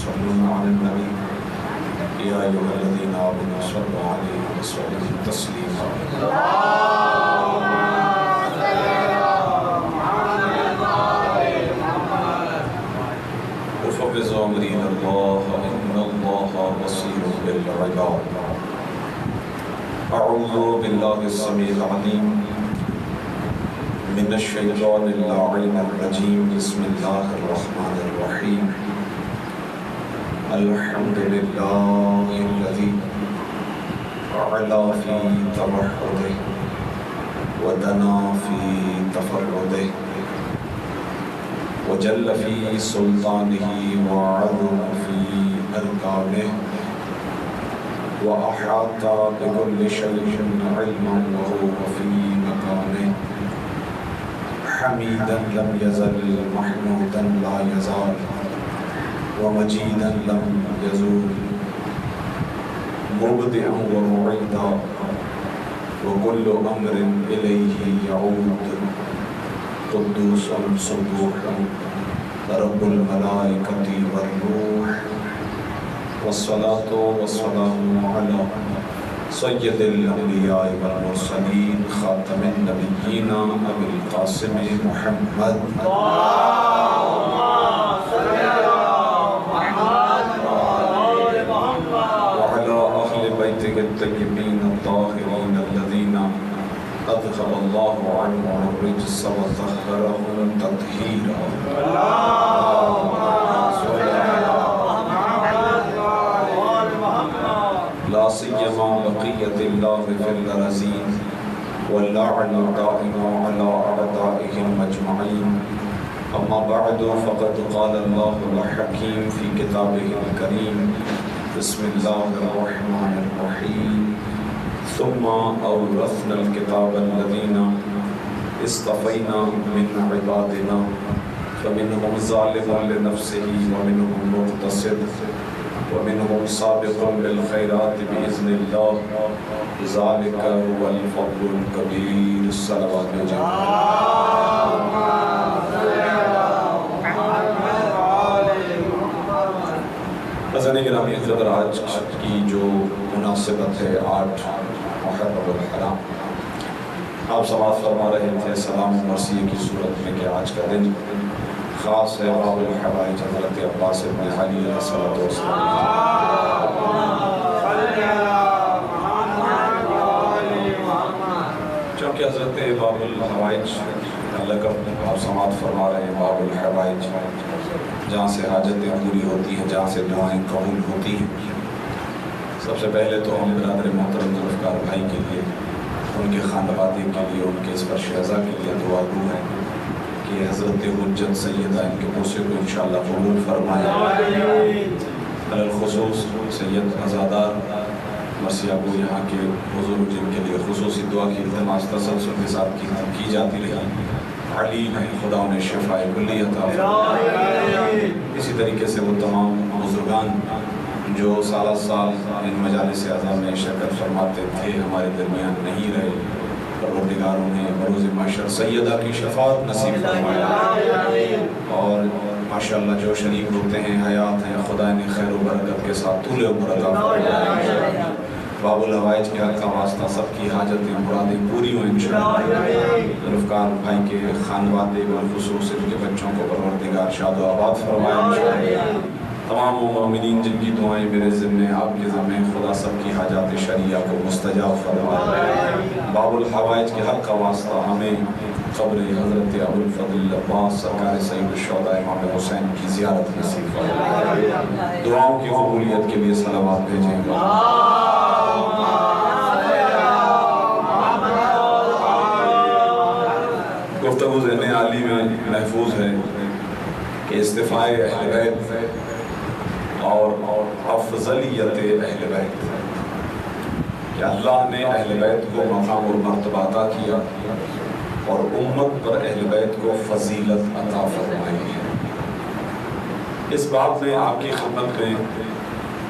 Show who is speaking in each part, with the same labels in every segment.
Speaker 1: يصلون على النبي يا أيها الذين آمنوا صلوا عليه وسلموا تسليما وفوض أمري إلى الله إن الله بصير بالعباد. أعوذ بالله السميع العليم من الشيطان اللعين الرجيم. بسم الله الرحمن الرحيم. الحمد لله الذي أعلى في توحده ودنا في تفرده وجل في سلطانه وعظم في أركانه وأحاط بكل شيء علما وهو في مكانه حميدا لم يزل محمودا لا يزال ومجيدا لم يزول مبدعا ومعيدا وكل أمر إليه يعود قدوس سبوح رب الملائكة والروح والصلاة والسلام على سيد الأنبياء والمرسلين خاتم النبيين أبي القاسم محمد وعلى أهل بيته الطيبين الطاهرين الذين أذهب الله عنهم الرجس وطهرهم تطهيرا. لا سيما بقية الله في الأرضين واللعن دائم على أعدائهم أجمعين. أما بعد فقد قال الله الحكيم في كتابه الكريم. بسم الله الرحمن الرحيم. ثم أورثنا الكتاب الذين اصطفينا من عبادنا فمنهم ظالم لنفسه ومنهم مقتصد ومنهم سابق بالخيرات بإذن الله ذلك هو الفضل الكبير. الصلوات حضرات گرامی قدر، آج کی جو مناسبت ہے 8 محرم الحرام، آپ سماعت فرما رہے تھے سلام و مرثیے کی صورت میں کہ آج کا دن خاص ہے باب الحوائج حضرت عباس بن علی علیہ السلام. چونکہ حضرت باب الحوائج لقب آپ سماعت فرما رہے ہیں باب الحوائج، جہاں سے حاجتیں پوری ہوتی ہیں، جہاں سے دعائیں قبول ہوتی ہیں. سب سے پہلے تو ہم برادر محترم ذوالفقار بھائی کے لیے، ان کے خاندادے کے لیے، ان کے اس پر شہزہ کے لیے دعا گو ہیں کہ حضرت حجت سیدہ ان کے بوسے کو انشاءاللہ قبول فرمائے. الخصوص سید ازادار مرثیہ کو یہاں کے حضور جن کے لیے خصوصی دعا کی التماس تسلسل کے ساتھ کی جاتی رہی. علیم ہے، خدا انہیں شفاء کلی عطا فرمائے. اسی طریقے سے وہ تمام بزرگان جو سالہ سال ان مجالس اعظم میں شرکت فرماتے تھے ہمارے درمیان نہیں رہے، پروردگار انہیں بروز محشر سیدہ کی شفاعت نصیب فرمائے. اور ماشاءاللہ جو شریک ہوتے ہیں حیات ہیں، خدا انہیں خیر و برکت کے ساتھ طول عمر عطا فرمائے. باب الحوائج کے حق کا واسطہ سب کی حاجتیں مرادیں پوری ہوں انشاءاللہ. ذوالفقار بھائی کے خاندادے بالخصوص ان کے بچوں کو پروردگار شاد و آباد فرمائے انشاءاللہ. تمام مومنین جن کی دعائیں میرے ذمہ آپ کے ذمہ، خدا سب کی حاجات شرعیہ کو مستجاب فرمائے. باب الحوائج کے حق کا واسطہ ہمیں قبر حضرت ابو الفضل عباس سرکار سید الشہداء امام حسین کی زیارت نصیب فرمائے. دعاؤں کی قبولیت کے لیے صلوات بھیجیں گے. گفتگو ذہن عالی میں محفوظ ہے کہ استفاء اہل بیت اور افضلیت اہل بیت، کہ اللہ نے اہل بیت کو مقام اور مرتبہ عطا کیا اور امت پر اہل بیت کو فضیلت عطا فرمائی ہے. اس باب میں آپ کی خدمت میں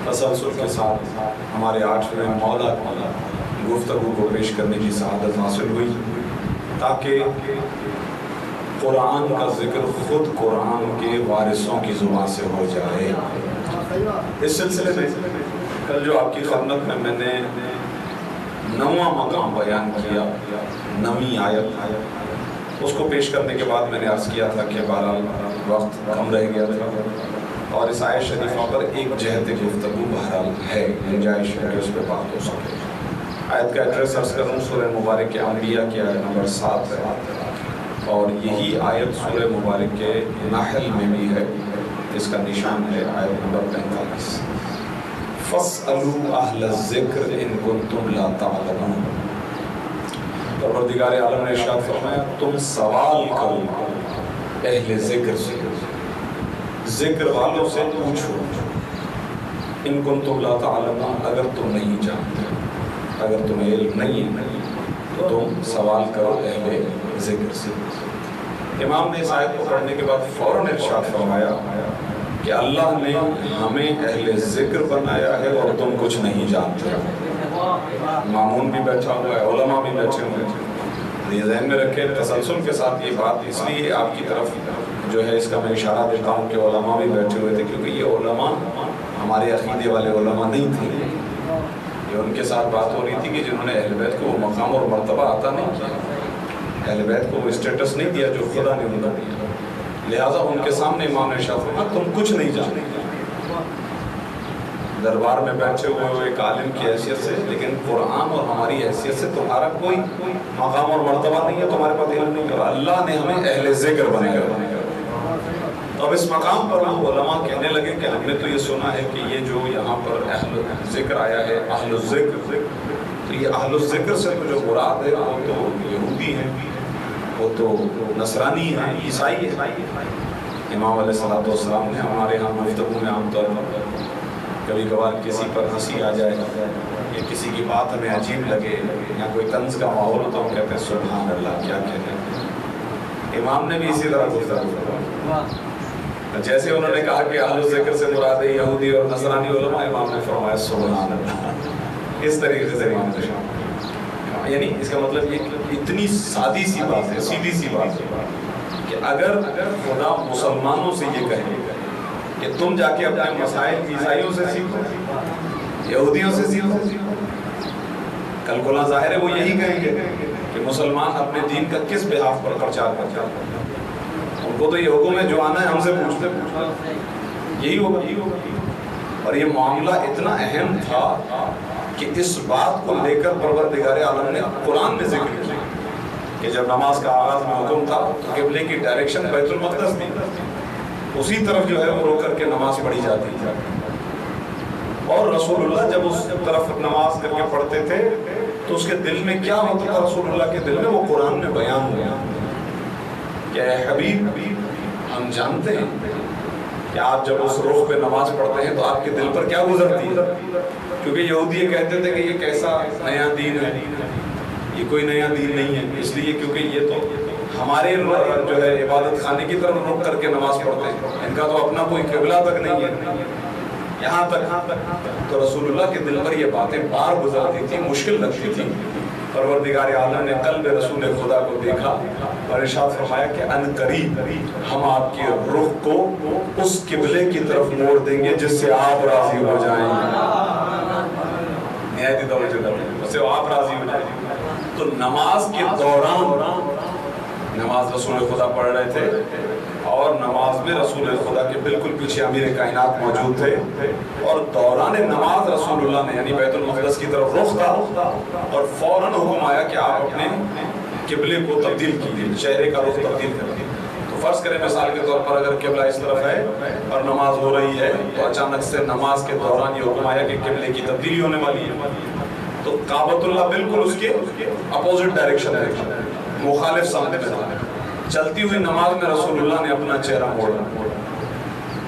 Speaker 1: تسلسل کے ساتھ ہمارے 8ویں مولا گفتگو کو پیش کرنے کی سعادت حاصل ہوئی تاکہ قرآن کا ذکر خود قرآن کے وارثوں کی زبان سے ہو جائے. اس سلسلے میں کل جو آپ کی خدمت میں نے نواں مقام بیان کیا، نویں آیت، اس کو پیش کرنے کے بعد میں نے عرض کیا تھا کہ بہرحال وقت کم رہ گیا تھا اور اس آیت شریفہ پر ایک جہت گفتگو بہرحال ہے، گنجائش ہے کہ اس پہ بات ہو سکے۔ آیت کا ایڈریس عرض کروں، سورہ مبارک کے انبیاء کی آیت نمبر 7 ہے اور یہی آیت سورہ مبارک کے نحل میں بھی ہے، اس کا نشان ہے آیت نمبر 45۔ فَاسْأَلُوا أَهْلَ الذِّكْرِ إِن كُنتُمْ لَا تَعْلَمُونَ۔ پروردگار عالم نے ارشاد فرمایا تم سوال کرو اہل ذکر سے، ذکر والوں سے پوچھو، ان کنتم لا تعلمون، اگر تم نہیں جانتے، اگر تمہیں علم نہیں ہے تو تم سوال کرو اہل ذکر سے۔ امام نے اس آیت کو پڑھنے کے بعد فوراً ارشاد فرمایا کہ اللہ نے ہمیں اہل ذکر بنایا ہے اور تم کچھ نہیں جانتے۔ مامون بھی بیٹھا ہوا ہے، علماء بھی بیٹھے ہوئے ہیں، یہ ذہن میں رکھے تسلسل کے ساتھ یہ بات اس لیے آپ کی طرف جو ہے اس کا میں اشارہ دیتا ہوں کہ علماء بھی بیٹھے ہوئے تھے، کیونکہ یہ علماء ہمارے عقیدے والے علماء نہیں تھے، یہ ان کے ساتھ بات ہو رہی تھی کہ جنہوں نے اہل بیت کو وہ مقام اور مرتبہ عطا نہیں کیا، اہل بیت کو وہ اسٹیٹس نہیں دیا جو خدا نے ان کو دیا، لہٰذا ان کے سامنے امام نے ارشاد فرمایا تم کچھ نہیں جانتے۔ دربار میں بیٹھے ہوئے ہو ایک عالم کی حیثیت سے، لیکن قرآن اور ہماری حیثیت سے تمہارا کوئی مقام اور مرتبہ نہیں ہے، تمہارے پاس علم نہیں ہے، اللہ نے ہمیں اہل ذکر بنایا۔ اب اس مقام پر وہ علماء کہنے لگے کہ ہم نے تو یہ سنا ہے کہ یہ جو یہاں پر اہل ذکر آیا ہے، اہل الذکر، تو یہ اہل الذکر سے جو مراد ہے وہ تو یہودی ہیں، وہ تو نصرانی ہیں، عیسائی ہیں۔ امام علیہ السلام نے ہمارے ہاں گفتگو میں عام طور پر کبھی کبھار کسی پر ہنسی آ جائے یا کسی کی بات ہمیں عجیب لگے یا کوئی طنز کا ماحول ہو تو ہم کہتے ہیں سبحان اللہ، کیا کہتے ہیں۔ امام نے بھی اسی طرح گفتگو فرمایا، جیسے انہوں نے کہا کہ اہل ذکر سے مراد ہے یہودی اور نصرانی علماء، امام نے فرمایا سبحان اللہ۔ اس طریقے سے امام نے فرمایا، یعنی اس کا مطلب یہ اتنی سادی سی بات ہے، سیدھی سی بات ہے کہ اگر خدا مسلمانوں سے یہ کہے کہ تم جا کے اپنے مسائل عیسائیوں سے سیکھو، یہودیوں سے سیکھو، کل کو ظاہر ہے وہ یہی کہیں گے کہ مسلمان اپنے دین کا کس بحاف پر پرچار کرتا ہے، ان کو تو یہ حکم ہے جو آنا ہے ہم سے پوچھتے، یہی ہوگا۔ اور یہ معاملہ اتنا اہم تھا کہ اس بات کو لے کر پروردگار عالم نے قرآن میں ذکر کیا کہ جب نماز کا آغاز میں حکم تھا تو قبلے کی ڈائریکشن بیت المقدس تھی، اسی طرف جو ہے وہ رو کر کے نماز پڑھی جاتی تھی، اور رسول اللہ جب اس طرف نماز کر کے پڑھتے تھے تو اس کے دل میں کیا ہوتا تھا، رسول اللہ کے دل میں وہ قرآن میں بیان ہوا کہ اے حبیب ہم جانتے ہیں کہ آپ جب اس رخ پہ نماز پڑھتے ہیں تو آپ کے دل پر کیا گزرتی ہے، کیونکہ یہودی یہ کہتے تھے کہ یہ کیسا نیا دین ہے، یہ کوئی نیا دین نہیں ہے، اس لیے کیونکہ یہ تو ہمارے جو ہے عبادت خانے کی طرف رخ کر کے نماز پڑھتے ہیں، ان کا تو اپنا کوئی قبلہ تک نہیں ہے، یہاں تک تو رسول اللہ کے دل پر یہ باتیں بار گزرتی تھی، مشکل لگتی تھی۔ پروردگار عالم نے قلب رسول خدا کو دیکھا اور ارشاد فرمایا کہ ان قریب ہم آپ کے رخ کو اس قبلے کی طرف موڑ دیں گے جس سے آپ راضی ہو جائیں گے، نہایت توجہ کریں، اس سے آپ راضی ہو جائیں گے۔ تو نماز کے دوران نماز رسول خدا پڑھ رہے تھے اور نماز میں رسول خدا کے بالکل پیچھے امیر کائنات موجود تھے، اور دوران نماز رسول اللہ نے یعنی بیت المقدس کی طرف رخ تھا اور فوراً حکم آیا کہ آپ اپنے قبلے کو تبدیل کیجیے، چہرے کا رخ تبدیل کریے۔ تو فرض کریں مثال کے طور پر اگر قبلہ اس طرف ہے اور نماز ہو رہی ہے تو اچانک سے نماز کے دوران یہ حکم آیا کہ قبلے کی تبدیلی ہونے والی ہے، تو کعبۃ اللہ بالکل اس کے اپوزٹ ڈائریکشن ہے، مخالف سمت میں تھا۔ چلتی ہوئی نماز میں رسول اللہ نے اپنا چہرہ موڑا،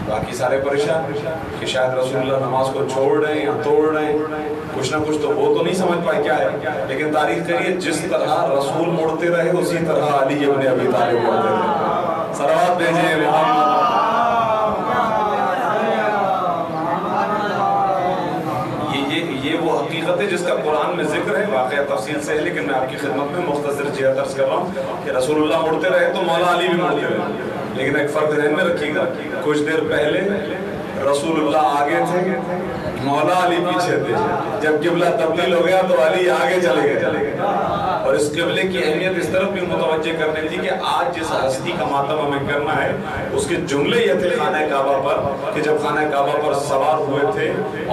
Speaker 1: باقی سارے پریشان کہ شاید رسول اللہ نماز کو چھوڑ رہے ہیں یا توڑ رہے ہیں، کچھ نہ کچھ تو وہ تو نہیں سمجھ پائے کیا ہے، لیکن تاریخ کریے جس طرح رسول موڑتے رہے اسی طرح علی ابن ابی طالب موڑتے رہے۔ صلوات بھیجیں محمد۔ یہ وہ حقیقت ہے جس کا قرآن میں ذکر ہے، واقعہ تفصیل سے ہے لیکن میں آپ کی خدمت میں مختصر جہت عرض کر رہا ہوں کہ رسول اللہ مڑتے رہے تو مولا علی بھی مڑتے رہے، لیکن ایک فرق ذہن میں رکھیے گا، کچھ دیر پہلے رسول اللہ آگے تھے، مولا علی پیچھے تھے. جب قبلہ تبدیل ہو گیا تو علی آگے چلے گئے. اور اس قبلے کی اہمیت اس طرف بھی متوجہ کرنے تھی کہ آج جس ہستی کا ماتم ہمیں کرنا ہے اس کے جملے یہ تھے خانہ کعبہ پر کہ جب خانہ کعبہ پر سوار ہوئے تھے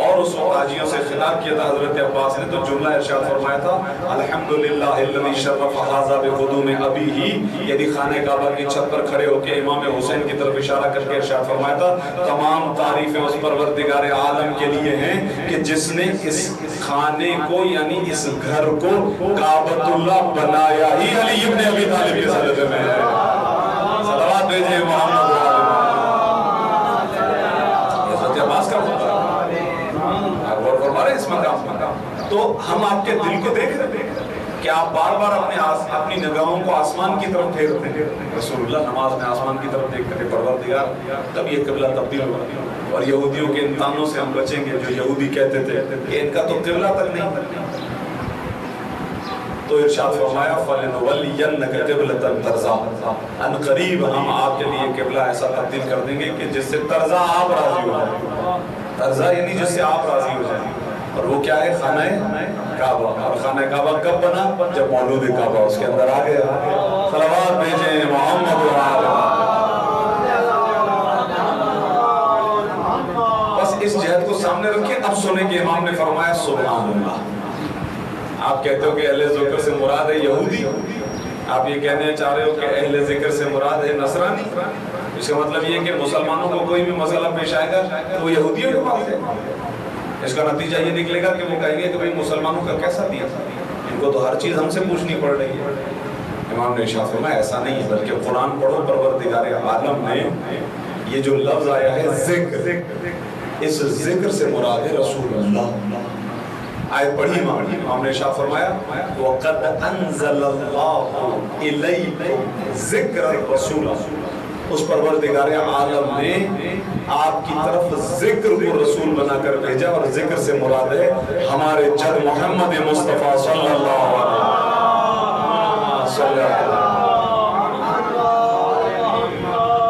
Speaker 1: اور اس وقت حاجیوں سے خطاب کیا تھا حضرت عباس نے، تو جملہ ارشاد فرمایا تھا الحمدللہ الذی شرف ھذا بقدوم ابیہ. یعنی خانہ کعبہ کی چھت پر کھڑے ہو کے امام حسین کی طرف اشارہ کر کے ارشاد فرمایا تھا تمام تعریفیں اس پروردگار عالم کے لیے ہیں کہ جس نے اس خانے کو یعنی اس گھر کو کعبۃ اللہ بنایا ہی علی ابن ابی طالب کے صدقے میں ہے. صلوات بھیجیں محمد حضرت عباس کا ہوتا ہے غور فرمائے اس مقام. تو ہم آپ کے دل کو دیکھ رہے ہیں کہ آپ بار بار اپنی نگاہوں کو آسمان کی طرف پھیرتے ہیں. رسول اللہ نماز میں آسمان کی طرف دیکھتے ہیں پروردگار تب یہ قبلہ تبدیل ہوا. اور یہودیوں کے ان تانوں سے ہم بچیں گے جو یہودی کہتے تھے کہ ان کا تو قبلہ تک نہیں. تو ارشاد فرمایا فَلَنُوَلِّيَنَّكَ قِبْلَةً تَرْضَاهَا. ان قریب ہم آپ کے لیے قبلہ ایسا تبدیل کر دیں گے کہ جس سے ترضا آپ راضی ہو جائیں. ترضا یعنی جس سے آپ راضی ہو جائیں. اور وہ کیا ہے؟ خانہ کعبہ. اور خانہ کعبہ کب بنا؟ جب مولود کعبہ اس کے اندر آ گیا. صلوات بھیجیں محمد و بس اس جہد کو سامنے رکھیں. اب سنیں کہ امام نے فرمایا سبحان اللہ. آپ کہتے ہو کہ اہل ذکر سے مراد ہے یہودی، آپ یہ کہنے چاہ رہے ہو کہ اہل ذکر سے مراد ہے نصرانی. اس کا مطلب یہ کہ مسلمانوں کو کوئی بھی مسئلہ پیش آئے گا تو وہ یہودیوں کے پاس ہے. اس کا نتیجہ یہ نکلے گا کہ وہ کہیں گے کہ بھئی مسلمانوں کا کیسا دیا تھا، ان کو تو ہر چیز ہم سے پوچھنی پڑ رہی ہے. امام نے ارشاد فرمایا ایسا نہیں ہے، بلکہ قرآن پڑھو پروردگار عالم نے یہ جو لفظ آیا ہے ذکر، اس ذکر سے مراد ہے رسول اللہ. آیت پڑھی امام نے ارشاد فرمایا وَقَدْ أَنزَلَ اللَّهُ إِلَيْكُمْ ذِكْرَ الرَّسُولَ. اس پروردگار عالم نے آپ کی طرف ذکر کو رسول بنا کر بھیجا. اور ذکر سے مراد ہے ہمارے جد محمد مصطفیٰ صلی اللہ علیہ وسلم.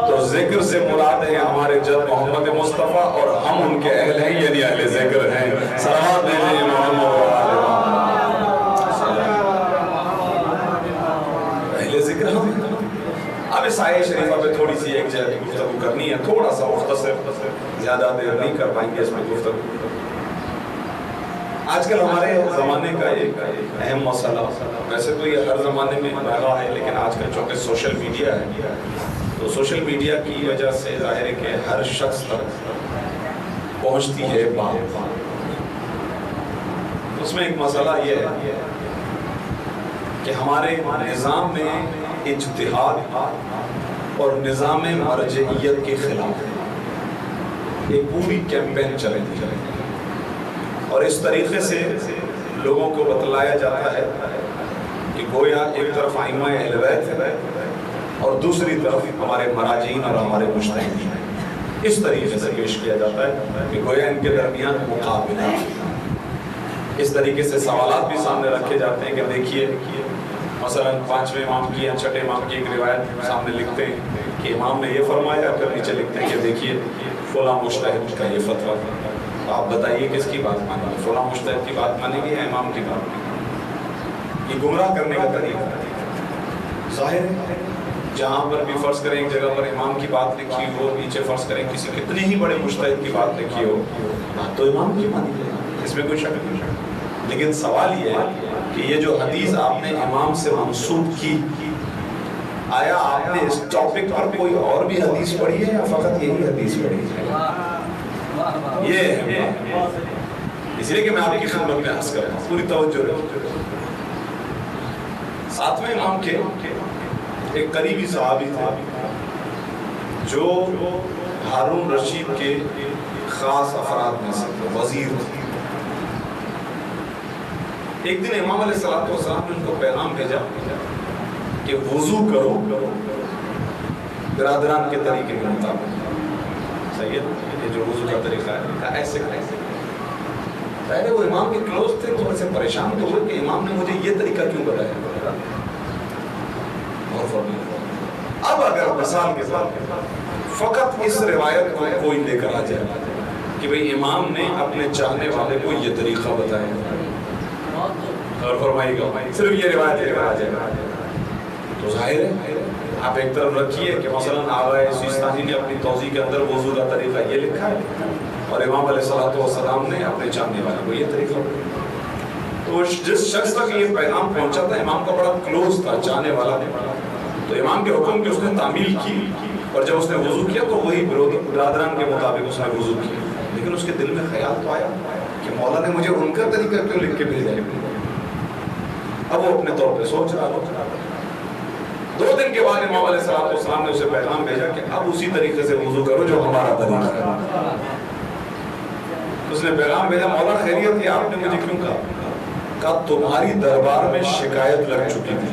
Speaker 1: تو ذکر سے مراد ہے ہمارے جد محمد مصطفیٰ اور ہم ان کے اہل ہیں یعنی اہل ذکر ہیں. صلوات بھیجیں محمد اہل ذکر ہم. اب اس آیت شریفہ پہ تھوڑی سی ایک جگہ گفتگو کرنی ہے، تھوڑا سا مختصر، زیادہ دیر نہیں کر پائیں گے اس میں گفتگو. آج کل ہمارے زمانے کا ایک اہم مسئلہ، ویسے تو یہ ہر زمانے میں رہا ہے لیکن آج کل چونکہ سوشل میڈیا ہے تو سوشل میڈیا کی وجہ سے ظاہر ہے کہ ہر شخص تک پہنچتی ہے بات. اس میں ایک مسئلہ یہ ہے کہ ہمارے نظام میں اجتہاد اور نظام مرجعیت کے خلاف ایک پوری کیمپین چلے دی اور اس طریقے سے لوگوں کو بتلایا جاتا ہے کہ گویا ایک طرف ائمہ اہل بیت ہے اور دوسری طرف ہمارے مراجعین اور ہمارے مجتہدین ہیں. اس طریقے سے پیش کیا جاتا ہے کہ گویا ان کے درمیان مقابلہ. اس طریقے سے سوالات بھی سامنے رکھے جاتے ہیں کہ دیکھیے مثلا 5ویں امام کی یا 6ٹھے امام کی ایک روایت سامنے لکھتے ہیں کہ امام نے یہ فرمایا، پھر نیچے لکھتے ہیں کہ دیکھیے فلاں مجتہد کا یہ فتویٰ. آپ بتائیے کس کی بات مانیں گے، فلاں مجتہد کی بات مانیں گے یا امام کی بات؟ یہ گمراہ کرنے کا طریقہ ظاہر ہے. جہاں پر بھی فرض کریں ایک جگہ پر امام کی بات لکھی ہو، نیچے فرض کریں کسی کتنے ہی بڑے مجتہد کی بات لکھی ہو، بات تو امام کی مانی جائے، اس میں کوئی شک نہیں. لیکن سوال یہ ہے کہ یہ جو حدیث آپ نے امام سے منسوب کی، آیا آپ نے اس ٹاپک پر کوئی اور بھی حدیث پڑھی ہے یا فقط یہی حدیث پڑھی ہے؟ یہ ہے اس لیے کہ میں آپ کی خدمت میں عرض کرتا ہوں، پوری توجہ رکھیں. 7ویں امام کے ایک قریبی صحابی تھے جو ہارون رشید کے خاص افراد میں سے وزیر تھے. ایک دن امام علیہ السلام نے ان کو پیغام بھیجا کہ وضو کرو برادران کے طریقے کے مطابق. صحیح ہے، یہ جو وضو کا طریقہ ہے ایسے پہلے وہ امام کے کلوز تھے، تھوڑے سے پریشان تو ہوئے کہ امام نے مجھے یہ طریقہ کیوں بتایا. اور اب اگر مثال کے ساتھ فقط اس روایت کو کوئی لے کر آ جائے کہ بھئی امام نے اپنے چاہنے والے کو یہ طریقہ بتایا، اور فرمائی گا صرف یہ روایت لے کر آ جائے تو ظاہر ہے آپ ایک طرف رکھیے کہ مثلا آغائے سیستانی نے اپنی توضیح کے اندر وضو کا طریقہ یہ لکھا ہے اور امام علیہ السلام نے اپنے چاہنے والے کو یہ طریقہ بتایا۔ تو جس شخص تک یہ پیغام پہنچا تھا امام کا بڑا کلوز تھا، چاہنے والا، تو امام کے حکم کی اس نے تعمیل کی، اور جب اس نے وضو کیا تو وہی برادران کے مطابق اس نے وضو کیا، لیکن اس کے دل میں خیال تو آیا کہ مولا نے مجھے ان کا طریقہ کیوں لکھ کے بھیجا ہے۔ اب وہ اپنے طور پہ سوچ رہا تھا۔ 2 دن کے بعد امام علیہ السلام نے اسے پیغام بھیجا کہ اب اسی طریقے سے وضو کرو جو ہمارا طریقہ ہے۔ اس نے پیغام بھیجا، مولا خیریت ہے، آپ نے مجھے کیوں کہا تمہاری دربار میں شکایت لگ چکی تھی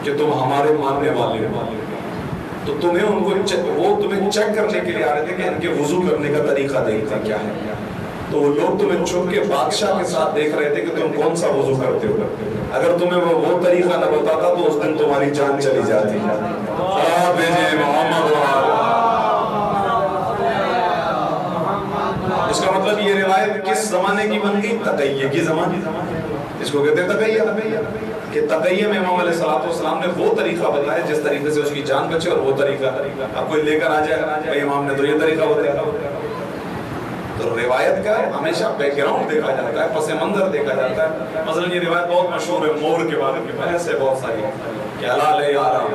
Speaker 1: کہ تم ہمارے ماننے والے ہو، تو تمہیں ان کو وہ تمہیں چیک کرنے کے لیے آ رہے تھے کہ ان کے وضو کرنے کا طریقہ دیکھتے کیا ہے، تو وہ لوگ تمہیں چھپ کے بادشاہ کے ساتھ دیکھ رہے تھے کہ تم کون سا وضو کرتے ہو، اگر تمہیں وہ طریقہ نہ بتاتا تو اس دن تمہاری جان چلی جاتی۔ اس کا مطلب یہ روایت کس زمانے کی بن گئی؟ تقیہ کی زمانے، اس کو کہتے ہیں تقیہ، کہ تقیہ میں امام علیہ السلام نے وہ طریقہ بتایا جس طریقے سے اس کی جان بچے، اور وہ طریقہ اب کوئی لے کر آ جائے بھائی امام نے تو یہ طریقہ بتایا۔ تو روایت کا ہمیشہ بیک گراؤنڈ دیکھا جاتا ہے، پس منظر دیکھا جاتا ہے۔ مثلا یہ روایت بہت مشہور ہے مور کے بارے میں، بحث ہے بہت ساری کہ حلال ہے یا حرام،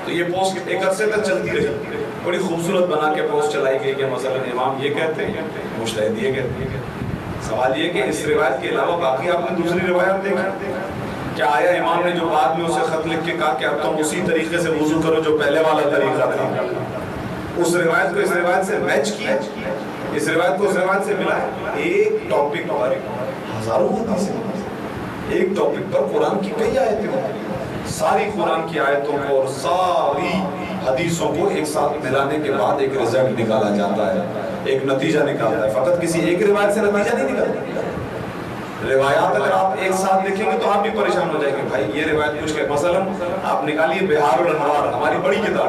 Speaker 1: تو یہ پوسٹ ایک عرصے تک چلتی رہی، بڑی خوبصورت بنا کے پوسٹ چلائی گئی کہ مثلا امام یہ کہتے ہیں، مجتہد یہ کہتے ہیں۔ سوال یہ کہ اس روایت کے علاوہ باقی آپ نے دوسری روایت دیکھی، کیا آیا امام نے جو بعد میں اسے خط لکھ کے کہا کہ اب تم اسی طریقے سے وضو کرو جو پہلے والا طریقہ تھا، اس روایت کو اس روایت سے میچ کیا، اس روایت کو اس روایت سے ملا؟ ایک ٹاپک پر ہزاروں حدیثیں، ایک ٹاپک پر قرآن کی کئی آیتیں، ساری قرآن کی آیتوں کو اور ساری حدیثوں کو ایک ساتھ ملانے کے بعد ایک رزلٹ نکالا جاتا ہے، ایک نتیجہ نکالتا ہے۔ فقط کسی ایک روایت سے نتیجہ نہیں نکالتا، روایات اگر آپ ایک ساتھ دیکھیں گے تو آپ بھی پریشان ہو جائیں گے، بھائی یہ روایت کچھ کہ مثلا آپ نکالیے بہار الانوار، ہماری بڑی کتاب،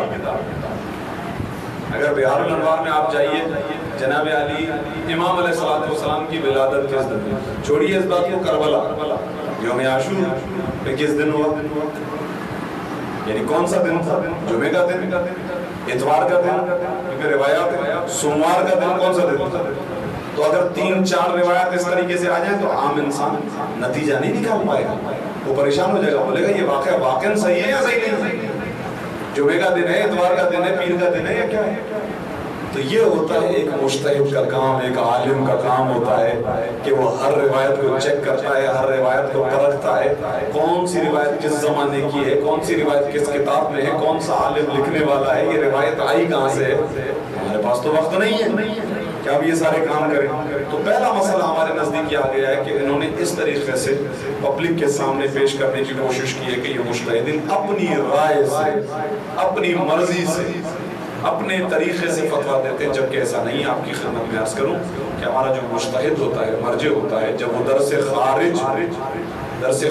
Speaker 1: اگر بہار الانوار میں آپ جائیے جناب علی امام علیہ السلام کی ولادت کس دن، چھوڑیے اس بات کو، کربلا یوم عاشور پہ کس دن ہوا، یعنی کون سا دن تھا؟ جمعہ کا دن، اتوار کا دن، کیونکہ روایات ہے، سوموار کا دن کون سا دن تھا؟ تو اگر 3-4 روایات اس طریقے سے آ جائیں تو عام انسان نتیجہ نہیں نکال پائے گا، وہ پریشان ہو جائے گا، بولے گا یہ واقعہ واقعاً صحیح ہے یا صحیح نہیں ہے، جمعہ کا دن ہے، اتوار کا دن ہے، پیر کا دن ہے یا کیا ہے؟ تو یہ ہوتا ہے ایک مجتہد کا کام، ایک عالم کا کام ہوتا ہے کہ وہ ہر روایت کو چیک کرتا ہے، ہر روایت کو پرکھتا ہے، کون سی روایت کس زمانے کی ہے، کون سی روایت کس کتاب میں ہے، کون سا عالم لکھنے والا ہے، یہ روایت آئی کہاں سے ہے۔ ہمارے پاس تو وقت نہیں ہے کہ اب یہ سارے کام کریں۔ تو پہلا مسئلہ ہمارے نزدیک یہ آ گیا ہے کہ انہوں نے اس طریقے سے پبلک کے سامنے پیش کرنے کی کوشش کی ہے کہ یہ مجتہدین اپنی رائے سے، اپنی مرضی سے، اپنے طریقے سے فتویٰ دیتے ہیں، جبکہ ایسا نہیں ہے۔ آپ کی خدمت میں عرض کروں کہ ہمارا جو مجتہد ہوتا ہے، مرجع ہوتا ہے، جب وہ درس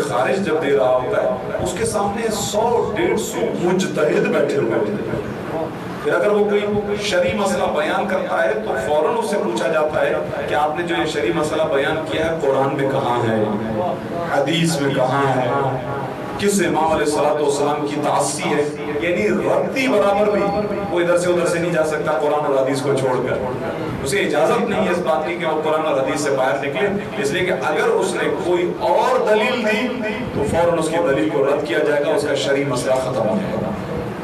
Speaker 1: خارج جب دے رہا ہوتا ہے، اس کے سامنے 100-150 مجتہد بیٹھے ہوئے ہوتے ہیں۔ پھر اگر وہ کوئی شرعی مسئلہ بیان کرتا ہے تو فوراً اس سے پوچھا جاتا ہے کہ آپ نے جو یہ شرعی مسئلہ بیان کیا ہے قرآن میں کہاں ہے، حدیث میں کہاں ہے، کس امام علیہ السلام کی تعصی ہے، یعنی رتی برابر بھی وہ ادھر سے ادھر سے نہیں جا سکتا قرآن اور حدیث کو چھوڑ کر، اسے اجازت نہیں ہے اس بات کی کہ وہ قرآن اور حدیث سے باہر نکلے، اس لیے کہ اگر اس نے کوئی اور دلیل دی تو فوراً اس کی دلیل کو رد کیا جائے گا، اس کا شرعی مسئلہ ختم ہو جائے گا۔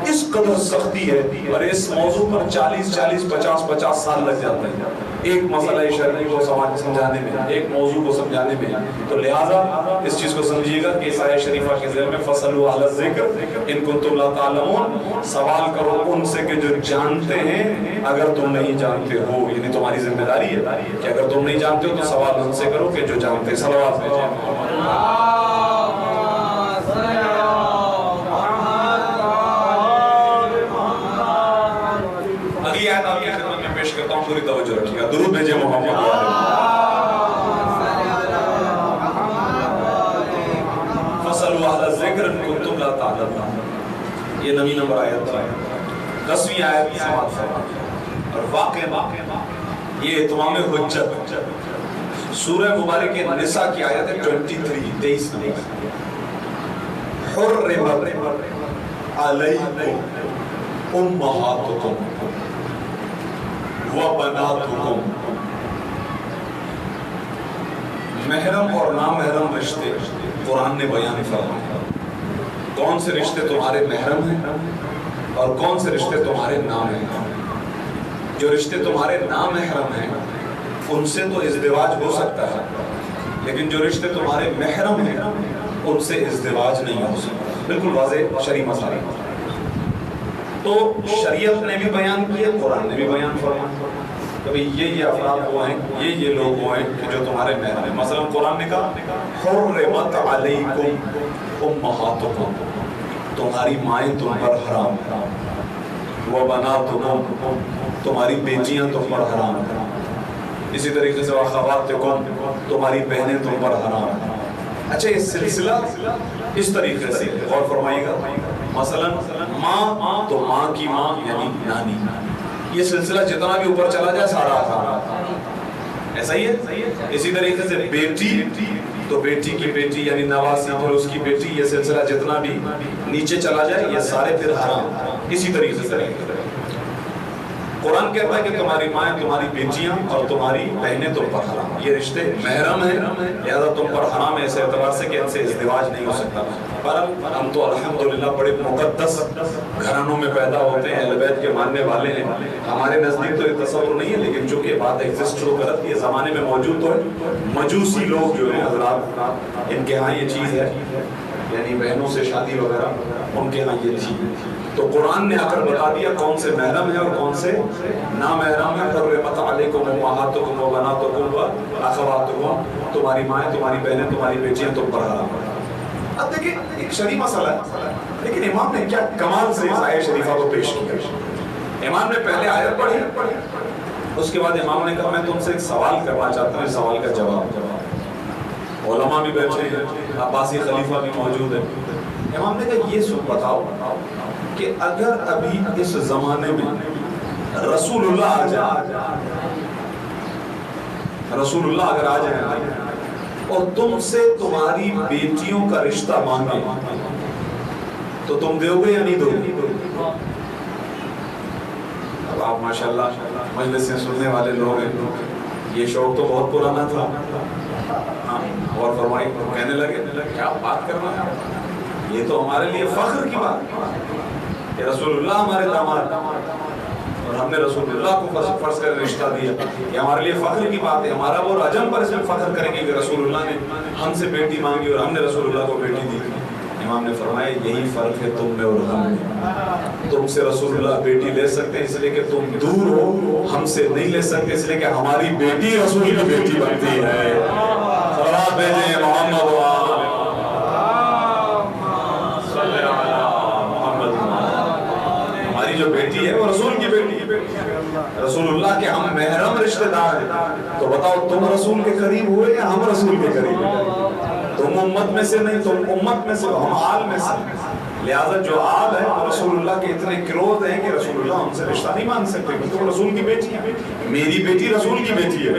Speaker 1: اس قدر سختی ہے، اور اس موضوع پر 40 50 سال لگ جاتے ہیں ایک مسئلہ شرعی کو سمجھانے میں، ایک موضوع کو سمجھانے میں۔ تو لہٰذا اس چیز کو سمجھیے گا کہ اس آیت شریفہ کے ذیل میں فَاسْأَلُوا أَهْلَ الذِّكْرِ إِن كُنتُمْ لَا تَعْلَمُونَ، سوال کرو ان سے کہ جو جانتے ہیں اگر تم نہیں جانتے ہو، یعنی تمہاری ذمہ داری ہے کہ اگر تم نہیں جانتے ہو تو سوال ان سے کرو کہ جو جانتے ہیں۔ صلوات بھیجیں۔ اگلی آیت آپ کی خدمت میں پیش کرتا ہوں، پوری توجہ رکھیے گا، درود بھیجیں محمد فَاسْأَلُوا أَهْلَ الذِّكْرِ إِن كُنتُمْ لَا تَعْلَمُونَ۔ یہ 9 نمبر آیت ہے، 10ویں آیت سماعت فرما. اور واقع یہ اتمام حجت سورہ مبارک نساء کی آیت ہے 23 نمبر. حرمت علیکم امہاتکم وبناتکم. محرم اور نامحرم رشتے قرآن نے بیان فرمائے. کون سے رشتے تمہارے محرم ہیں اور کون سے رشتے تمہارے نامحرم ہیں. جو رشتے تمہارے نامحرم ہیں ان سے تو ازدواج ہو سکتا ہے، لیکن جو رشتے تمہارے محرم ہیں ان سے ازدواج نہیں ہو سکتا. بالکل واضح شرعی مسائل. تو شریعت نے بھی بیان کیا، قرآن نے بھی بیان فرمایا. کبھی یہ افراد وہ ہیں، یہ لوگ وہ ہیں کہ جو تمہارے محرم ہیں. مثلا قرآن نے کہا حرمت علیکم امہاتکم، تمہاری مائیں تم پر حرام، وبناتکم، تمہاری بیٹیاں تم پر حرام. اسی طریقے سے اخواتکم، تمہاری بہنیں تم پر حرام. اچھا یہ سلسلہ اس طریقے سے غور فرمائیے گا. مثلا ماں تو ماں کی ماں یعنی نانی، یہ سلسلہ جتنا بھی اوپر چلا جائے سارا حرام. ایسا ہی ہے. اسی طریقے سے بیٹی تو بیٹی کی بیٹی یعنی نواسی، پھر اس کی بیٹی، یہ سلسلہ جتنا بھی نیچے چلا جائے یہ سارے پھر حرام. اسی طریقے سے قرآن کہتا ہے کہ تمہاری مائیں، تمہاری بیٹیاں اور تمہاری بہنیں تم پر حرام. یہ رشتے محرم ہیں، لہذا تم پر حرام ہے اس اعتبار سے کہ ان سے ازدواج نہیں ہو سکتا. پر ہم تو الحمدللہ بڑے مقدس گھرانوں میں پیدا ہوتے ہیں، اہل بیت کے ماننے والے ہیں. ہمارے نزدیک تو یہ تصور نہیں ہے، لیکن چونکہ بات ایگزسٹ ہو غلط یہ زمانے میں موجود تو ہے. مجوسی لوگ جو ہیں حضرات، ان کے ہاں یہ چیز ہے، یعنی بہنوں سے شادی وغیرہ ان کے ہاں یہ چیز. تو قرآن نے آ کر بتا دیا کون سے محرم ہیں اور کون سے نامحرم ہیں. حرمت علیکم امہاتکم وبناتکم واخواتکم، تمہاری مائیں، تمہاری بہنیں، تمہاری بیٹیاں تم پر حرام. اب دیکھیں ایک شرعی مسئلہ ہے، لیکن امام نے کیا کمال سے اس آیت شریفہ کو پیش کیا. امام نے پہلے آیت پڑھی، اس کے بعد امام نے کہا میں تم سے ایک سوال کرنا چاہتا ہوں، اس سوال کا جواب. علماء بھی بیٹھے ہیں، عباسی خلیفہ بھی موجود ہے. امام نے کہا یہ بتاؤ کہ اگر ابھی اس زمانے میں رسول اللہ آ جائے، رسول اللہ اگر آ جائے اور تم سے تمہاری بیٹیوں کا رشتہ مانگے تو تم دو گے یا نہیں دو گے؟ اب آپ ماشاءاللہ مجلس سے سننے والے لوگ ہیں، یہ شوق تو بہت پرانا تھا. اور فرمائی کہنے لگے کیا بات کرنا ہے، یہ تو ہمارے لیے فخر کی بات کہ رسول اللہ ہمارے داماد اور ہم نے رسول اللہ کو فرض کر رشتہ دیا. یہ ہمارے لیے فخر کی بات ہے. ہمارا وہ رجم پر اس میں فخر کریں گے کہ رسول اللہ نے ہم سے بیٹی مانگی اور ہم نے رسول اللہ کو بیٹی دی. امام نے فرمایا یہی فرق ہے تم میں اور ہم میں. تم سے رسول اللہ بیٹی لے سکتے ہیں اس لیے کہ تم دور ہو، ہم سے نہیں لے سکتے اس لیے کہ ہماری بیٹی رسول کی بیٹی بنتی ہے. صلوات بھیجیں محمد جو بیٹی ہے وہ رسول کی بیٹی ہے، رسول اللہ کے ہم محرم رشتہ دار ہیں. تو بتاؤ تم رسول کے قریب ہوئے یا ہم رسول کے قریب ہیں؟ تم امت میں سے نہیں، تم امت میں سے، ہم آل میں سے. لہذا جو آل ہے وہ رسول اللہ کے اتنے کلوز ہیں کہ رسول اللہ ہم سے رشتہ نہیں مان سکتے کیونکہ وہ رسول کی بیٹی ہے. میری بیٹی رسول کی بیٹی ہے.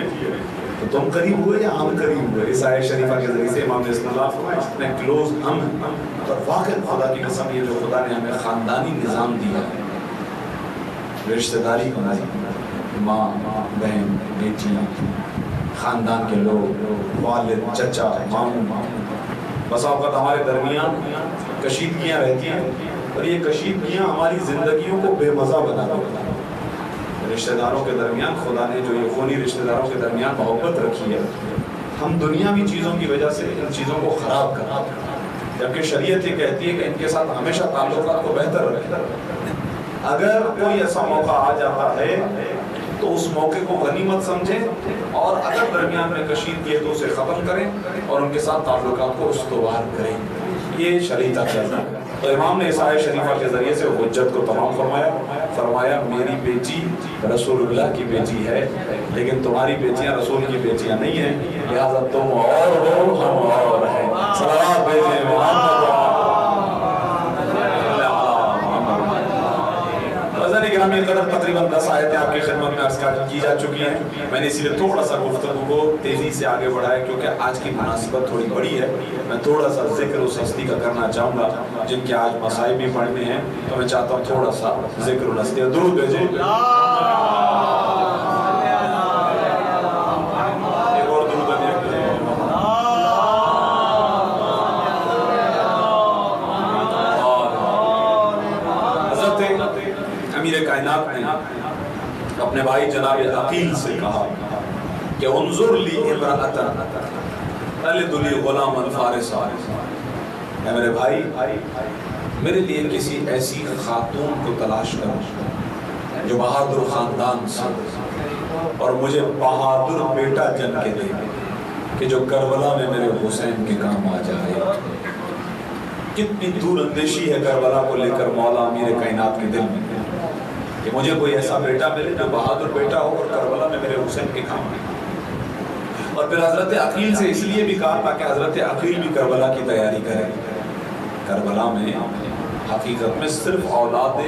Speaker 1: تو تم قریب ہوئے یا ہم قریب ہوئے؟ اس آیت شریفہ کے ذریعے سے امام نے استدلال فرمایا اتنے کلوز ہم ہیں. اور واقعی خدا کی قسم یہ جو خدا نے ہمیں خاندانی نظام دیا ہے، رشتہ داری کا نظام، ماں، بہن، بیٹیاں، خاندان کے لوگ، والد، چچا، ماموں، بس اوقات ہمارے درمیان کشیدگیاں رہتی ہیں اور یہ کشیدگیاں ہماری زندگیوں کو بے مزہ بنا دیتی ہیں. رشتہ داروں کے درمیان خدا نے جو یہ خونی رشتہ داروں کے درمیان محبت رکھی ہے، ہم دنیاوی چیزوں کی وجہ سے ان چیزوں کو خراب کرتے ہیں، جبکہ شریعت یہ کہتی ہے کہ ان کے ساتھ ہمیشہ تعلقات کو بہتر رکھیں. اگر کوئی ایسا موقع آ جاتا ہے تو اس موقع کو غنیمت سمجھیں اور اگر درمیان میں کشیدگی ہے تو اسے ختم کریں اور ان کے ساتھ تعلقات کو استوار کریں. یہ شرعی تقاضا ہے. تو امام نے اس آیت شریفہ کے ذریعے سے حجت کو تمام فرمایا میری بیٹی رسول اللہ کی بیٹی ہے لیکن تمہاری بیٹیاں رسول کی بیٹیاں نہیں ہیں، لہذا تم اور ہو ہم اور ہیں. صلوات بھیجیں محمد گرامی قدر تقریباً 10 آیتیں آپ کی خدمت میں عرض کی جا چکی ہیں. میں نے اسی لیے تھوڑا سا گفتگو کو تیزی سے آگے بڑھایا کیونکہ آج کی مناسبت تھوڑی بڑی ہے. میں تھوڑا سا ذکر اس ہستی کا کرنا چاہوں گا جن کے آج مسائل بھی پڑھنے ہیں, تو میں چاہتا ہوں تھوڑا سا ذکر ان ہستی. درود بھیجیں. امیر کائنات نے اپنے بھائی جناب عقیل سے کہا کہ انظر لی امرأتن تلد لی غلاما فارسا. اے میرے بھائی, میرے لیے کسی ایسی خاتون کو تلاش کرو جو بہادر خاندان سے اور مجھے بہادر بیٹا جن کے دے کہ جو کربلا میں میرے حسین کے کام آ جائے. کتنی دور اندیشی ہے کربلا کو لے کر مولا امیر کائنات کے دل میں کہ مجھے کوئی ایسا بیٹا ملے جو بہادر بیٹا ہو اور کربلا میں میرے حسین کے کام آئے. اور پھر حضرت عقیل سے اس لیے بھی کہا تاکہ حضرت عقیل بھی کربلا کی تیاری کرے. کربلا میں حقیقت میں صرف اولاد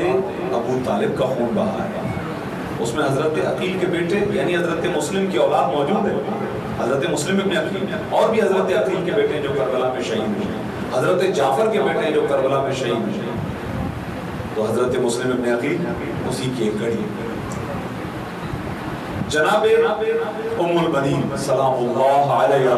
Speaker 1: ابو طالب کا خون بہا ہے. اس میں حضرت عقیل کے بیٹے یعنی حضرت مسلم کی اولاد موجود ہے, حضرت مسلم ابن عقیل, اور بھی حضرت عقیل کے بیٹے جو کربلا میں شہید ہوئے, حضرت جعفر کے بیٹے جو کربلا میں شہید ہوئے. تو حضرت مسلم ابن عقیل اسی کی ایک کڑی. جناب ام البنین سلام اللہ علیہ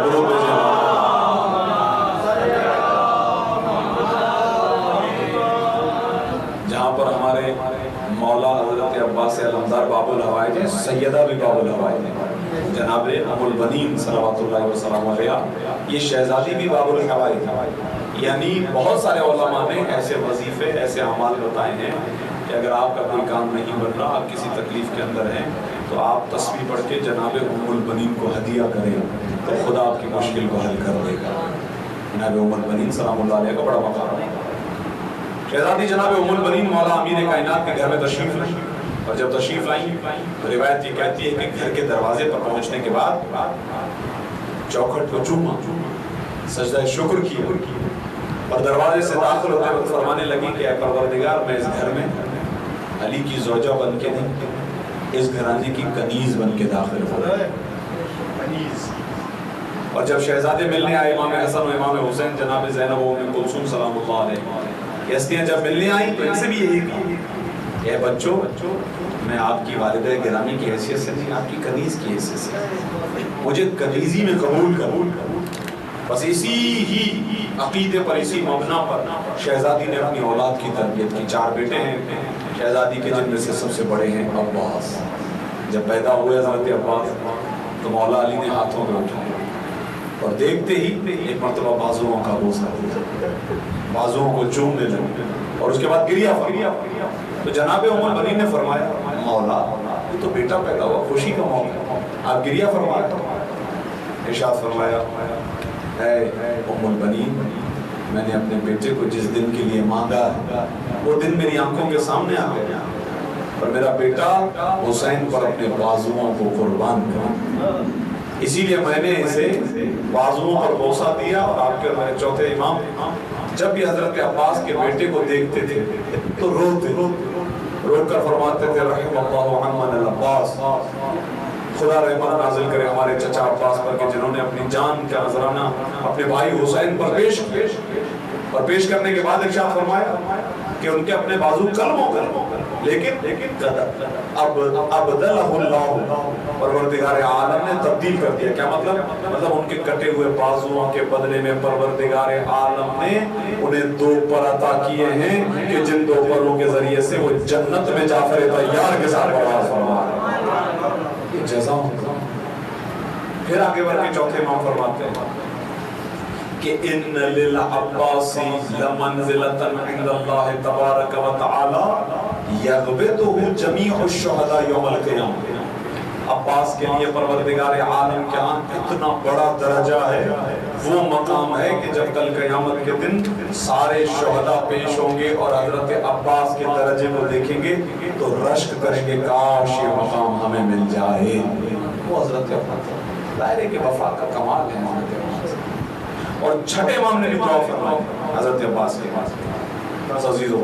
Speaker 1: جہاں پر ہمارے مولا حضرت عباس علمدار باب الحوائج ہیں, سیدہ بھی باب الحوائج ہیں, جناب ام البنین صلوات اللہ وسلام علیہ, یہ شہزادی بھی باب الحوائج ہیں. یعنی بہت سارے علماء نے ایسے وظیفے ایسے اعمال بتائے ہیں کہ اگر آپ کا کوئی کام نہیں بن رہا, آپ کسی تکلیف کے اندر ہیں, تو آپ تسبیح پڑھ کے جناب ام البنین کو ہدیہ کریں تو خدا آپ کی مشکل کو حل کر دے گا. جناب ام البنین سلام اللہ علیہ کا بڑا مقام ہے. شہزادی جناب ام البنین مولا امیر کائنات کے گھر میں تشریف لائیں, اور جب تشریف لائیں تو روایت یہ کہتی ہے کہ گھر کے دروازے پر پہنچنے کے بعد چوکھٹ کو چوما, سجدہ شکر کی, اور دروازے سے داخل ہوتے وقت فرمانے لگی کہ اے پروردگار, میں اس گھر میں علی کی زوجہ بن کے نہیں, اس گھرانے کی کنیز بن کے داخل ہو رہا ہے. اور جب شہزادے ملنے آئے امام حسن و امام حسین جناب زینب و ام کلثوم سلام اللہ علیہ, یہ ہستیاں جب ملنے آئیں تو ان سے بھی یہی کہا اے بچوں, میں آپ کی والدہ گرامی کی حیثیت سے نہیں, آپ کی کنیز کی حیثیت سے مجھے کنیزی میں قبول کرو. بس اسی ہی عقیدے پر, اسی مبنا پر شہزادی نے اپنی اولاد کی تربیت کی. 4 بیٹے ہیں شہزادی کے, جن میں سے سب سے بڑے ہیں عباس. جب پیدا ہوئے حضرت عباس تو مولا علی نے ہاتھوں میں اٹھایا اور دیکھتے ہی ایک مرتبہ بازوؤں کا بوسہ دیا, بازوؤں کو چومنے لگے اور اس کے بعد گریا فرمایا. تو جناب ام البنین نے فرمایا مولا یہ تو بیٹا پیدا ہوا, خوشی کا موقع, آپ گریا فرمایا. ارشاد فرمایا اے ام البنین, میں نے اپنے بیٹے کو جس دن کے لیے مانگا وہ دن میری آنکھوں کے سامنے آ گیا, اور میرا بیٹا حسین پر اپنے بازوؤں کو قربان کرا. اسی لیے میں نے اسے بازوؤں پر بوسہ دیا. اور آپ کے ہمارے چوتھے امام جب بھی حضرت عباس کے بیٹے کو دیکھتے تھے تو رو کر فرماتے تھے رحم اللہ عمن العباس, خدا رحمت نازل کرے ہمارے چچا عباس پر کہ جنہوں نے اپنی جان کا نذرانہ اپنے بھائی حسین پر پیش کیا, اور پیش کرنے کے بعد ارشاد فرمایا کہ ان کے اپنے بازو کلم ہو گئے, لیکن ابدلہ اللہ, پروردگار عالم نے تبدیل کر دیا. کیا مطلب ان کے کٹے ہوئے بازوؤں کے بدلے میں پروردگار عالم نے انہیں 2 پر عطا کیے ہیں کہ جن 2 پروں کے ذریعے سے وہ جنت میں جعفر طیار کے ساتھ پرواز فرما رہے ہیں. جزا ہوگا. پھر آگے بڑھ کے چوتھے امام فرماتے ہیں کہ ان للعباس لمنزلۃ عند اللہ تبارک و تعالی یغبطہ جمیع الشہداء یوم القیامہ. عباس کے لیے پروردگار عالم کے ہاں اتنا بڑا درجہ ہے, وہ مقام ہے کہ جب کل قیامت کے دن سارے شہداء پیش ہوں گے اور حضرت عباس کے درجے کو دیکھیں گے تو رشک کریں گے کاش یہ مقام ہمیں مل جائے. وہ حضرت عباس دائرے کے وفا کا کمال ہے حضرت عباس. اور چھٹے امام نے دعا فرمائی حضرت عباس کے پاس, عزیزو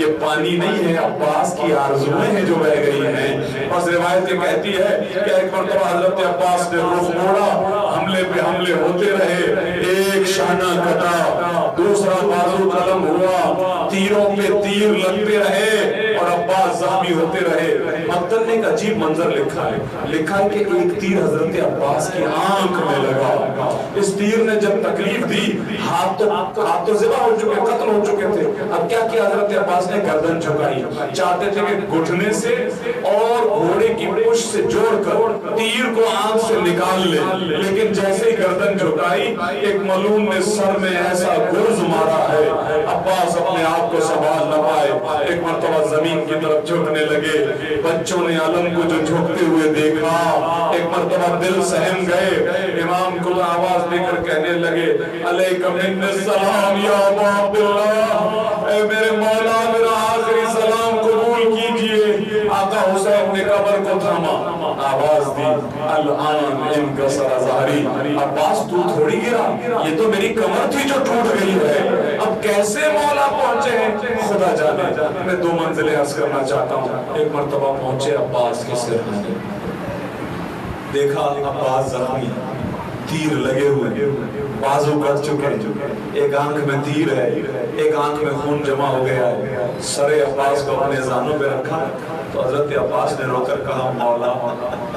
Speaker 1: یہ پانی نہیں ہے، عباس کی آرزویں ہیں جو بہ گئی ہیں۔ بس روایت یہ کہتی ہے کہ ایک مرتبہ حضرت عباس نے رخ موڑا، حملے پہ حملے ہوتے رہے، ایک شانہ کٹا، دوسرا بازو قلم ہوا، تیروں پہ تیر لگتے رہے اور عباس زخمی ہوتے رہے۔ مقتل نے ایک عجیب منظر لکھا ہے کہ ایک تیر حضرت عباس کی آنکھ میں لگا۔ اس تیر نے جب تکلیف دی، ہاتھ تو ذبح ہو چکے، قتل ہو چکے تھے، اب کیا کیا حضرت عباس نے گردن جھکائی، چاہتے تھے کہ گھٹنے سے اور گھوڑے کی پشت سے جوڑ کر تیر کو آنکھ سے نکال لے، لیکن جیسے ہی گردن جھکائی ایک ملعون نے سر میں ایسا گرز مارا ہے، عباس اپنے آپ کو سنبھال نہ پائے، ایک مرتبہ زمین کی طرف جھکنے لگے۔ بچوں نے علم کو جو جھکتے ہوئے دیکھا، ایک مرتبہ دل سہم گئے، امام کو آواز دے کر کہنے لگے علیکم من السلام یا ابا عبداللہ، اے میرے مولا میرا آخری سلام قبول کیجئے۔ آقا حسین نے قبر کو تھاما، آواز دی الان انکسر ظہری، عباس تو تھوڑی گرا، یہ تو میری کمر تھی جو ٹوٹ گئی ہے، اب کیسے مولا پہنچے ہیں خدا جانے۔ میں دو منزلیں عرض کرنا چاہتا ہوں۔ ایک مرتبہ پہنچے عباس کے سرحانے، دیکھا عباس زخمی، تیر لگے ہوئے، بازو کٹ چکے، ایک آنکھ میں تیر ہے، ایک آنکھ میں خون جمع ہو گیا ہے۔ سر عباس کو اپنے زانوں پہ رکھا تو حضرت عباس نے رو کر کہا مولا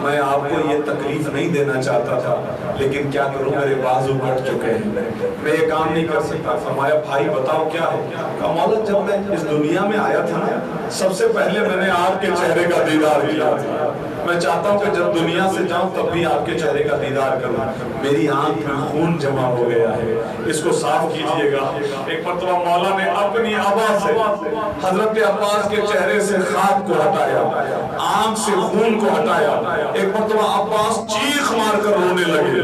Speaker 1: میں آپ کو یہ تکلیف نہیں دینا چاہتا تھا، لیکن کیا کروں میرے بازو کٹ چکے ہیں، میں یہ کام نہیں کر سکتا۔ فرمایا بھائی بتاؤ کیا ہے؟ کہا مولا جب میں اس دنیا میں آیا تھا نا، سب سے پہلے میں نے آپ کے چہرے کا دیدار کیا تھا، میں چاہتا ہوں کہ جب دنیا سے جاؤں تب بھی آپ کے چہرے کا دیدار کروں، میری آنکھ میں خون جمع ہو گیا ہے، اس کو صاف کیجئے گا۔ ایک مرتبہ مولا نے اپنی آواز سے حضرت عباس کے چہرے سے خاک کو ہٹایا، آنکھ سے خون کو ہٹایا۔ ایک مرتبہ عباس چیخ مار کر رونے لگے۔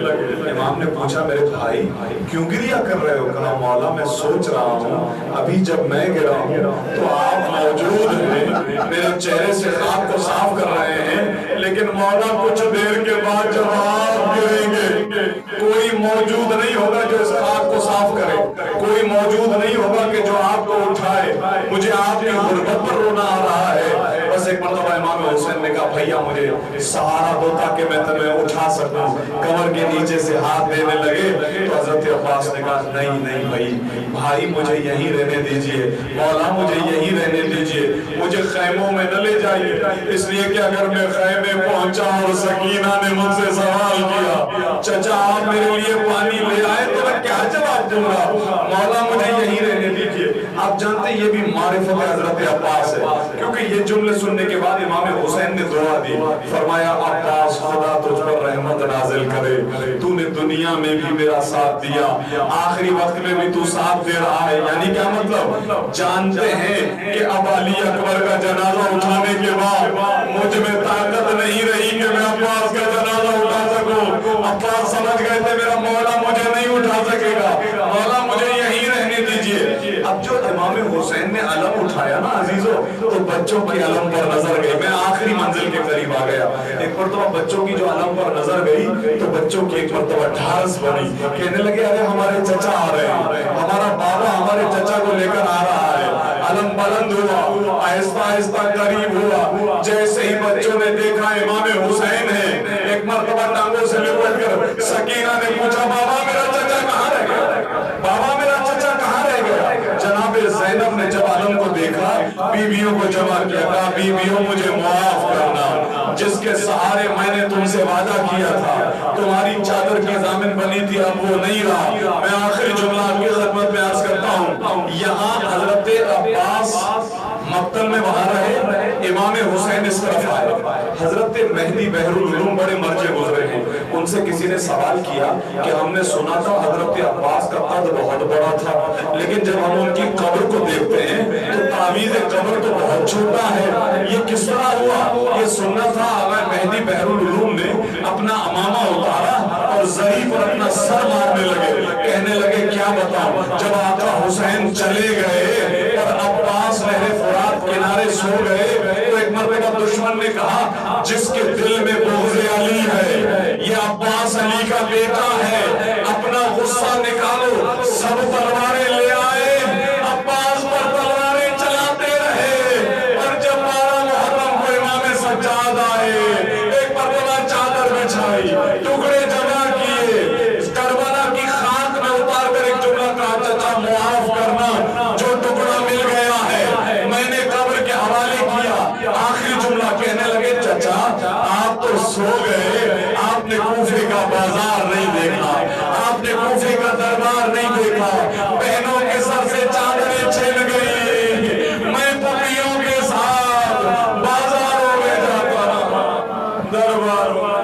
Speaker 1: امام نے پوچھا میرے بھائی کیوں گریا کر رہے ہو؟ کہا مولا میں سوچ رہا ہوں ابھی جب میں گرا ہوں تو آپ موجود ہیں، میرے چہرے سے خاک کو صاف کر رہے ہیں، لیکن مولا کچھ دیر کے بعد جب آپ گریں گے کوئی موجود نہیں ہوگا جو اس خاک کو صاف کرے، کوئی موجود نہیں ہوگا کہ جو آپ کو اٹھائے، مجھے آپ کی غربت پر رونا آ رہا ہے۔ بس ایک مرتبہ امام حسین نے کہا بھیا مجھے سہارا دو تاکہ میں تمہیں اٹھا سکوں، کمر کے نیچے سے ہاتھ دینے لگے تو حضرت عباس نے کہا نہیں بھائی مجھے یہیں رہنے دیجئے، مولا مجھے یہیں رہنے دیجئے، مجھے خیموں میں نہ لے جائیے، اس لیے کہ اگر میں خیمے پہنچا اور سکینہ نے مجھ سے سوال کیا چچا آپ میرے لیے پانی لے آئے تو میں کیا جواب دوں گا، مولا مجھے یہیں رہنے دیجئے۔ آپ جانتے ہیں یہ بھی معرفت حضرت عباس ہے، کیونکہ یہ جملے سننے کے بعد امام حسین نے دعا دی، فرمایا عباس خدا تجھ پر رحمت نازل کرے، تو نے دنیا میں بھی میرا ساتھ دیا، آخری وقت میں بھی تو ساتھ دے رہا ہے، یعنی کیا مطلب؟ جانتے ہیں کہ اب علی اکبر کا جنازہ اٹھانے کے بعد مجھ میں طاقت نہیں رہی کہ میں عباس کا جنازہ اٹھا سکوں، عباس سمجھ گئے تھے میرا مولا مجھے نہیں اٹھا سکے گا، مولا مجھے یہیں رہنے دیجئے۔ اب جو امام حسین نے علم اٹھایا نا عزیزو تو بچوں کی علم پر نظر گئی، میں آخری منزل کے قریب آ گیا، ایک مرتبہ بچوں کی جو علم پر نظر گئی تو بچوں کی ایک مرتبہ ڈھارس بنی، کہنے لگے ارے ہمارے چچا آ رہے ہیں، ہمارا بابا ہمارے چچا کو لے کر آ رہا ہے۔ علم بلند ہوا، آہستہ آہستہ قریب ہوا، جیسے ہی بچوں نے دیکھا امام حسین ہے، ایک مرتبہ ٹانگوں سے لپٹ کر سکینہ نے پوچھا بابا میرا چچا کہاں رہ گیا، بابا میرا چچا کہاں رہ گیا؟ جناب زینب نے جب علم کو دیکھا بیویوں کو جمع کیا، کہا بیویوں مجھے معاف کرنا، جس کے سہارے میں نے تم سے وعدہ کیا تھا، تمہاری چادر کی ضامن بنی تھی اب وہ نہیں رہا۔ میں آخری جملہ آپ کی خدمت میں عرض کرتا ہوں، یہاں حضرت عباس مقتل میں وہاں رہے، امام حسین اس طرف آئے، حضرت مہدی بحر العلوم بڑے مرجع گزرے ہیں، ان سے کسی نے سوال کیا کہ ہم نے سنا تھا حضرت عباس کا قد بہت بڑا تھا، لیکن جب ہم ان کی قبر کو دیکھتے ہیں تو تعویذ قبر تو بہت چھوٹا ہے، یہ کس طرح ہوا؟ یہ سننا تھا آقا مہدی بحر العلوم نے اپنا امامہ اتارا اور زری پر اپنا سر مارنے لگے، کہنے لگے کیا بتاؤں، جب آقا حسین چلے گئے اور عباس نہر فرات کنارے سو گئے تو ایک مرتبہ دشمن نے کہا جس کے دل میں بغض علی ہے یہ عباس علی کا بیٹا ہے، اپنا غصہ نکالو، سب تلواریں لے آئے، عباس پر تلواریں چلاتے رہے۔ سو گئے آپ نے کوفے کا بازار نہیں دیکھا، آپ نے کوفے کا دربار نہیں دیکھا، بہنوں کے سر سے چادریں چھن گئی، میں پپیوں کے ساتھ بازاروں میں جاتا رہا، درباروں میں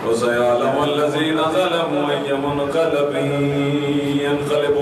Speaker 1: وَسَيَعْلَمُ الَّذِينَ ظَلَمُوا أَيَّ مُنْقَلَبٍ يَنْقَلِبُونَ